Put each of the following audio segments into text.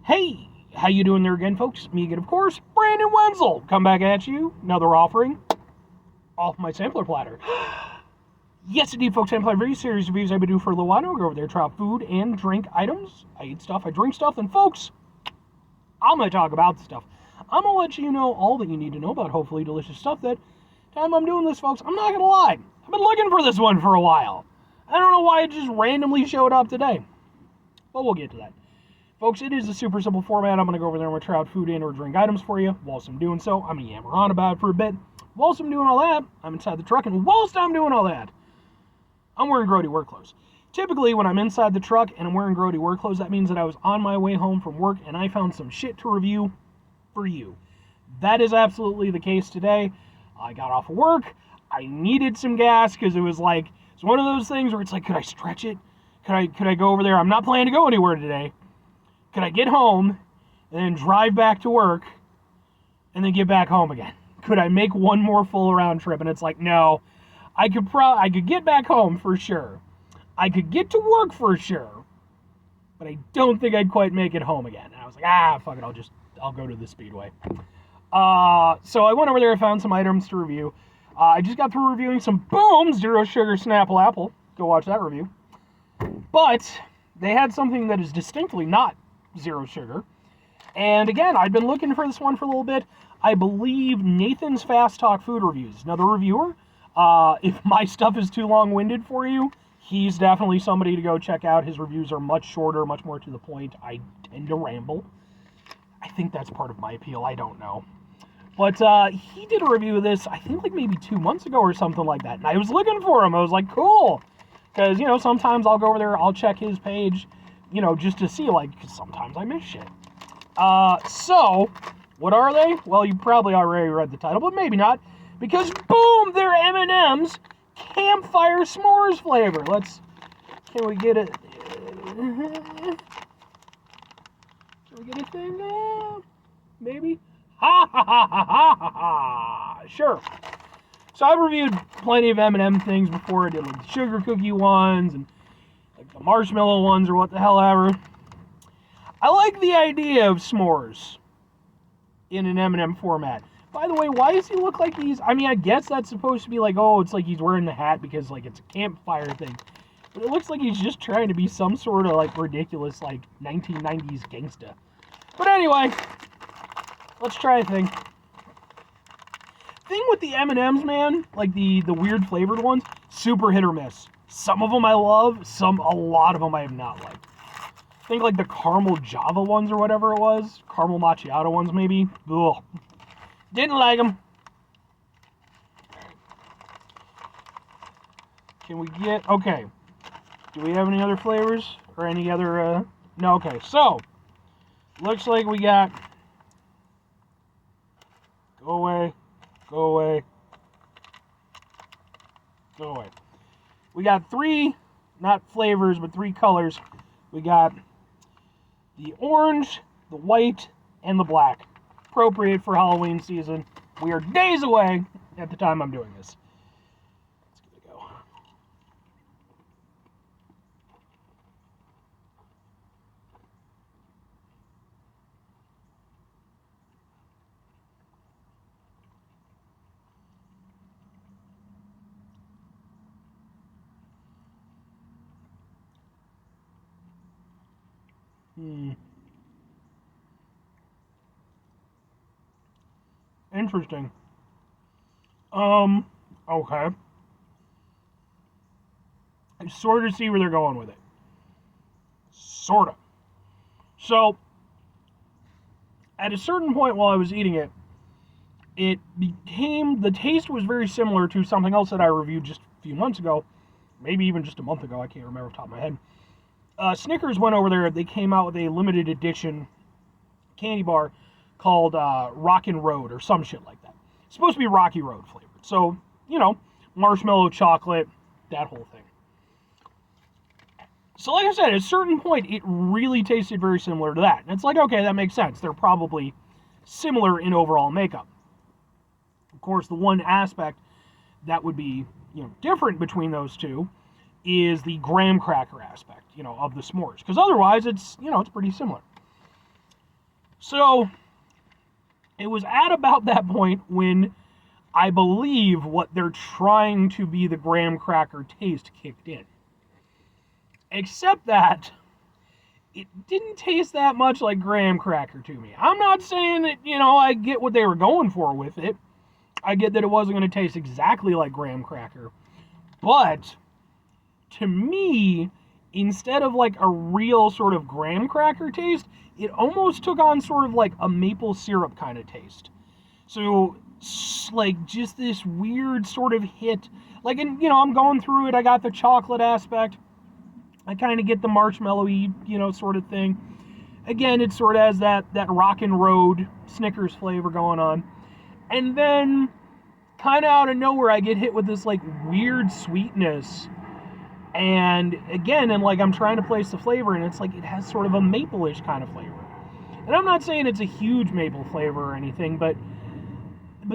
Hey, how you doing there again, folks? Me again, of course, Brandon Wenzel. Come back at you, another offering off my sampler platter. Yes, indeed, folks, I'm playing very serious reviews I've been doing for a little while. I go over there, try out food and drink items. I eat stuff, I drink stuff, and folks, I'm going to talk about the stuff. I'm going to let you know all that you need to know about hopefully delicious stuff. That time I'm doing this, folks, I'm not going to lie. I've been looking for this one for a while. I don't know why it just randomly showed up today, but we'll get to that. Folks, it is a super simple format. I'm going to go over there and try out food and or drink items for you. Whilst I'm doing so, I'm going to yammer on about it for a bit. Whilst I'm doing all that, I'm inside the truck, and whilst I'm doing all that, I'm wearing grody work clothes. Typically, when I'm inside the truck and I'm wearing grody work clothes, that means that I was on my way home from work and I found some shit to review for you. That is absolutely the case today. I got off of work. I needed some gas because it was like, it's one of those things where it's like, could I stretch it? Could I go over there? I'm not planning to go anywhere today. Could I get home and then drive back to work and then get back home again? Could I make one more full round trip? And it's like, no, I could get back home for sure. I could get to work for sure, but I don't think I'd quite make it home again. And I was like, fuck it, I'll go to the Speedway. So I went over there, I found some items to review. I just got through reviewing some Boom Zero Sugar Snapple Apple. Go watch that review. But they had something that is distinctly not zero sugar. And again, I've been looking for this one for a little bit. I believe Nathan's Fast Talk Food Reviews, another reviewer. If my stuff is too long-winded for you, he's definitely somebody to go check out. His reviews are much shorter, much more to the point. I tend to ramble. I think that's part of my appeal. I don't know. But he did a review of this, I think like maybe 2 months ago or something like that. And I was looking for him. I was like, cool. Because, sometimes I'll go over there, I'll check his page, just to see, because sometimes I miss shit. So, what are they? Well, you probably already read the title, but maybe not. Because, boom, they're M&M's Campfire S'mores flavor. Can we get it? Can we get a thing? Maybe? Ha ha ha ha ha ha ha! Sure. So I've reviewed plenty of M&M things before. I did the sugar cookie ones and the marshmallow ones or what the hell ever. I like the idea of s'mores in an M&M format. By the way, why does he look like he's... I guess that's supposed to be like, it's like he's wearing the hat because it's a campfire thing. But it looks like he's just trying to be some sort of ridiculous 1990s gangsta. But anyway, let's try a thing. Thing with the M&Ms, man, the weird flavored ones, super hit or miss. Some of them I love, a lot of them I have not liked. I think the caramel Java ones or whatever it was, caramel macchiato ones maybe. Ugh. Didn't like them. Can we get, okay. Do we have any other flavors or any other, no, okay. So, looks like we got, go away. Go away. Go away. We got 3, not flavors, but 3 colors. We got the orange, the white, and the black. Appropriate for Halloween season. We are days away at the time I'm doing this. Let's give it a go. Interesting. Okay. I sort of see where they're going with it. Sort of. So, at a certain point while I was eating it, the taste was very similar to something else that I reviewed just a few months ago, maybe even just a month ago, I can't remember off the top of my head. Snickers went over there, they came out with a limited edition candy bar called Rockin' Road or some shit like that. It's supposed to be Rocky Road flavored. So, marshmallow, chocolate, that whole thing. So like I said, at a certain point, it really tasted very similar to that. And it's like, okay, that makes sense. They're probably similar in overall makeup. Of course, the one aspect that would be, different between those two is the graham cracker aspect, of the s'mores. Because otherwise, it's, it's pretty similar. So it was at about that point when I believe what they're trying to be the graham cracker taste kicked in. Except that it didn't taste that much like graham cracker to me. I'm not saying that, I get what they were going for with it. I get that it wasn't going to taste exactly like graham cracker. But to me, instead of like a real sort of graham cracker taste, it almost took on sort of like a maple syrup kind of taste. So, like, just this weird sort of hit. Like, and, I'm going through it. I got the chocolate aspect. I kind of get the marshmallowy, sort of thing. Again, it sort of has that Rockin' Road Snickers flavor going on. And then, kind of out of nowhere, I get hit with this, like, weird sweetness. And, again, like, I'm trying to place the flavor, and it's like it has sort of a maple-ish kind of flavor. And I'm not saying it's a huge maple flavor or anything, but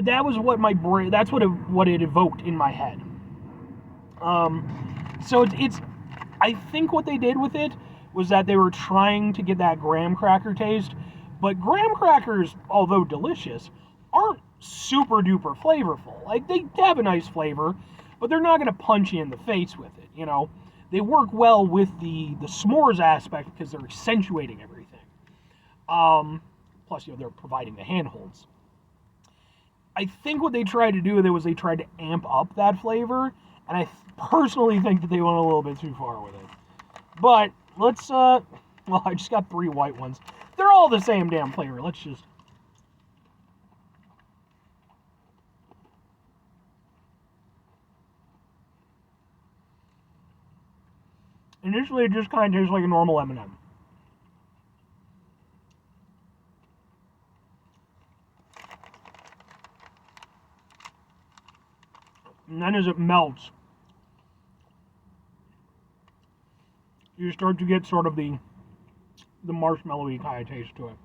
that was what my brain, that's what it evoked in my head. So it's I think what they did with it was that they were trying to get that graham cracker taste, but graham crackers, although delicious, aren't super duper flavorful. Like, they have a nice flavor, but they're not going to punch you in the face with it, They work well with the s'mores aspect because they're accentuating everything. Plus, they're providing the handholds. I think what they tried to do with it was they tried to amp up that flavor, and I personally think that they went a little bit too far with it. But let's, I just got 3 white ones. They're all the same damn flavor. Let's just... Initially, it just kind of tastes like a normal M&M. And then as it melts, you start to get sort of the marshmallowy kind of taste to it.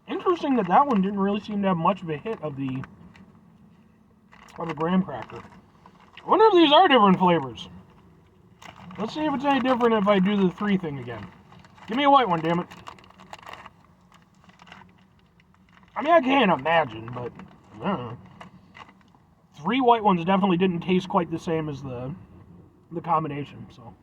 Interesting that one didn't really seem to have much of a hit of the graham cracker. I wonder if these are different flavors. Let's see if it's any different if I do the 3 thing again. Give me a white one, damn it. I mean, I can't imagine, but I don't know. 3 white ones definitely didn't taste quite the same as the combination, so.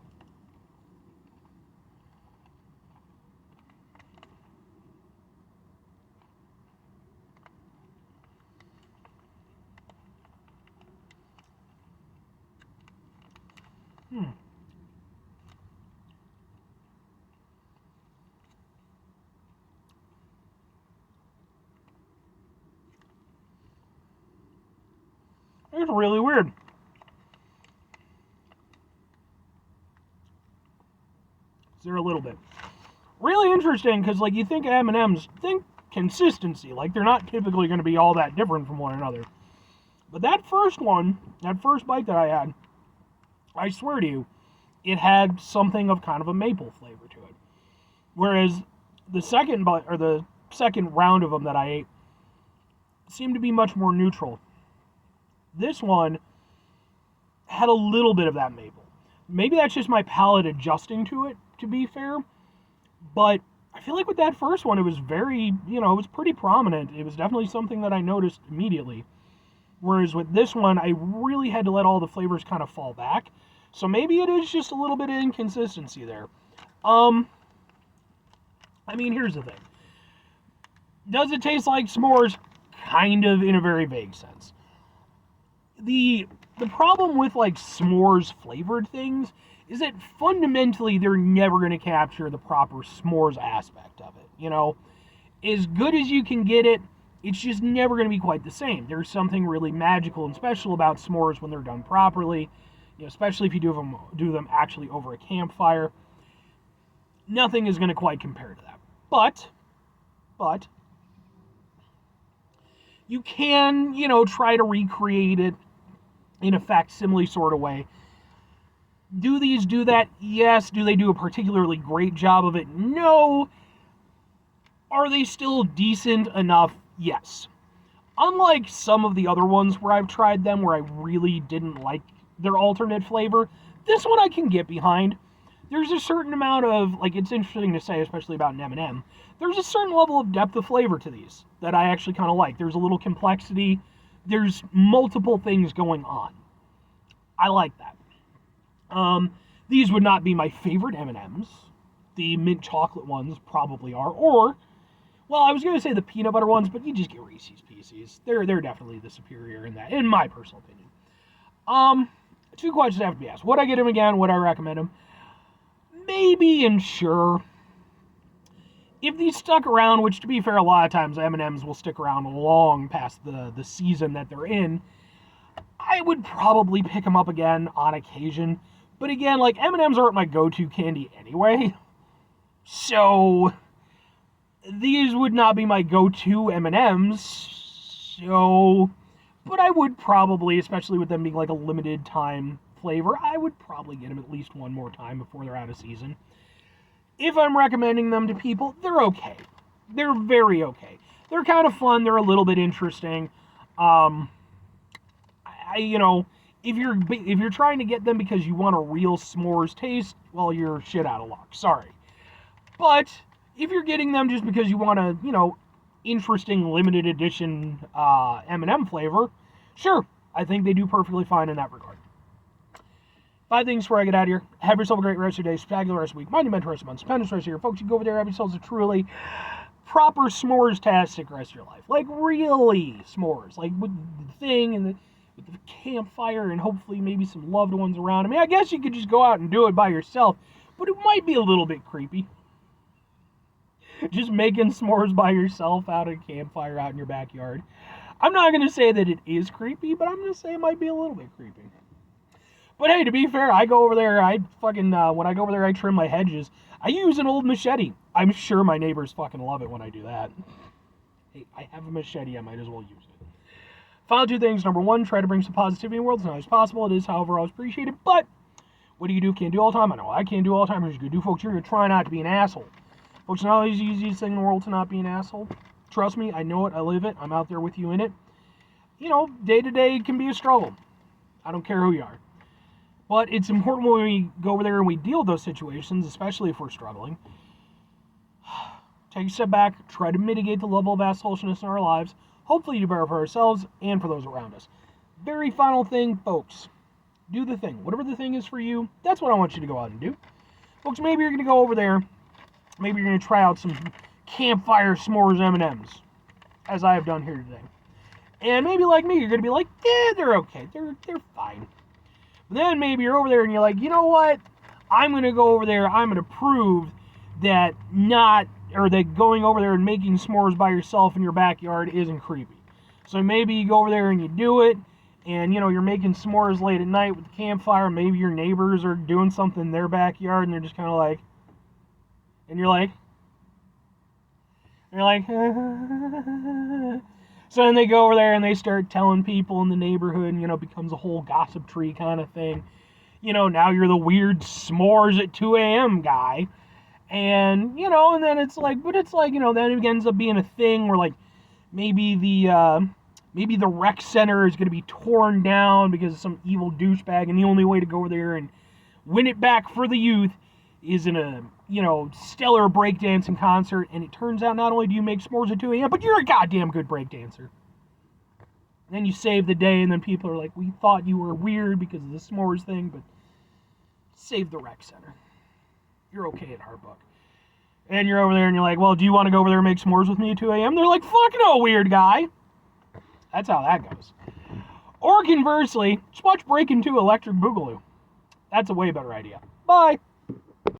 It's really weird. They're a little bit. Really interesting, because, like, you think M&M's, think consistency. Like, they're not typically going to be all that different from one another. But that first one, that first bite that I had, I swear to you, it had something of kind of a maple flavor to it. Whereas the second bite, or the second round of them that I ate, seemed to be much more neutral. This one had a little bit of that maple. Maybe that's just my palate adjusting to it, to be fair. But I feel like with that first one, it was very, it was pretty prominent. It was definitely something that I noticed immediately. Whereas with this one, I really had to let all the flavors kind of fall back. So maybe it is just a little bit of inconsistency there. I mean, here's the thing. Does it taste like s'mores? Kind of, in a very vague sense. The problem with, like, s'mores flavored things is that fundamentally they're never going to capture the proper s'mores aspect of it. As good as you can get it, it's just never going to be quite the same. There's something really magical and special about s'mores when they're done properly, especially if you do them actually over a campfire. Nothing is going to quite compare to that. But you can, try to recreate it in a facsimile sort of way. Do these do that? Yes. Do they do a particularly great job of it? No. Are they still decent enough? Yes. Unlike some of the other ones where I've tried them where I really didn't like their alternate flavor, This one I can get behind. There's a certain amount of, like, it's interesting to say, especially about an M&M, there's a certain level of depth of flavor to these that I actually kind of like. There's a little complexity. There's multiple things going on. I like that. These would not be my favorite M&Ms. The mint chocolate ones probably are. Or, well, I was going to say the peanut butter ones, but you just get Reese's Pieces. They're definitely the superior in that, in my personal opinion. Two questions have to be asked. Would I get them again? Would I recommend them? Maybe and sure. If these stuck around, which to be fair, a lot of times M&Ms will stick around long past the season that they're in, I would probably pick them up again on occasion. But again, like, M&Ms aren't my go-to candy anyway. So these would not be my go-to M&Ms. So, but I would probably, especially with them being like a limited time flavor, I would probably get them at least one more time before they're out of season. If I'm recommending them to people, they're okay. They're very okay. They're kind of fun. They're a little bit interesting. If you're trying to get them because you want a real s'mores taste, well, you're shit out of luck. Sorry. But if you're getting them just because you want a, interesting limited edition M&M flavor, sure, I think they do perfectly fine in that regard. 5 things before I get out of here. Have yourself a great rest of your day, spectacular rest of the week, monumental rest of the month, stupendous rest of your folks. You go over there, have yourselves a truly proper s'mores-tastic rest of your life. Like, really s'mores. Like, with the thing and with the campfire and hopefully maybe some loved ones around. I mean, I guess you could just go out and do it by yourself, but it might be a little bit creepy. Just making s'mores by yourself out at a campfire out in your backyard. I'm not going to say that it is creepy, but I'm going to say it might be a little bit creepy. But hey, to be fair, I go over there, when I go over there, I trim my hedges. I use an old machete. I'm sure my neighbors fucking love it when I do that. Hey, I have a machete, I might as well use it. Final 2 things. Number 1, try to bring some positivity in the world as much as possible. It is, however, always appreciated. But what do you do? Can't do all the time. I know I can't do all the time. Here's what you do, folks. You're going to try not to be an asshole. Folks, not always the easiest thing in the world to not be an asshole. Trust me, I know it. I live it. I'm out there with you in it. Day to day can be a struggle. I don't care who you are. But it's important when we go over there and we deal with those situations, especially if we're struggling. Take a step back, try to mitigate the level of assholishness in our lives, hopefully do better for ourselves and for those around us. Very final thing, folks. Do the thing. Whatever the thing is for you, that's what I want you to go out and do. Folks, maybe you're going to go over there. Maybe you're going to try out some Campfire s'mores M&Ms, as I have done here today. And maybe like me, you're going to be like, yeah, they're okay. They're fine. But then maybe you're over there and you're like, you know what? I'm going to go over there. I'm going to prove that going over there and making s'mores by yourself in your backyard isn't creepy. So maybe you go over there and you do it, and you're making s'mores late at night with the campfire. Maybe your neighbors are doing something in their backyard, and they're just kind of like, and you're like, so then they go over there and they start telling people in the neighborhood, and it becomes a whole gossip tree kind of thing. Now you're the weird s'mores at 2 a.m. guy. And, and then it's like, then it ends up being a thing where, like, maybe the rec center is going to be torn down because of some evil douchebag, and the only way to go over there and win it back for the youth is in a, stellar breakdancing concert. And it turns out not only do you make s'mores at 2 a.m., but you're a goddamn good breakdancer. Then you save the day, and then people are like, we thought you were weird because of the s'mores thing, but save the rec center. You're okay at our book. And you're over there and you're like, well, do you want to go over there and make s'mores with me at 2 a.m.? They're like, fuck no, weird guy. That's how that goes. Or conversely, just watch Breakin' 2 Electric Boogaloo. That's a way better idea. Bye.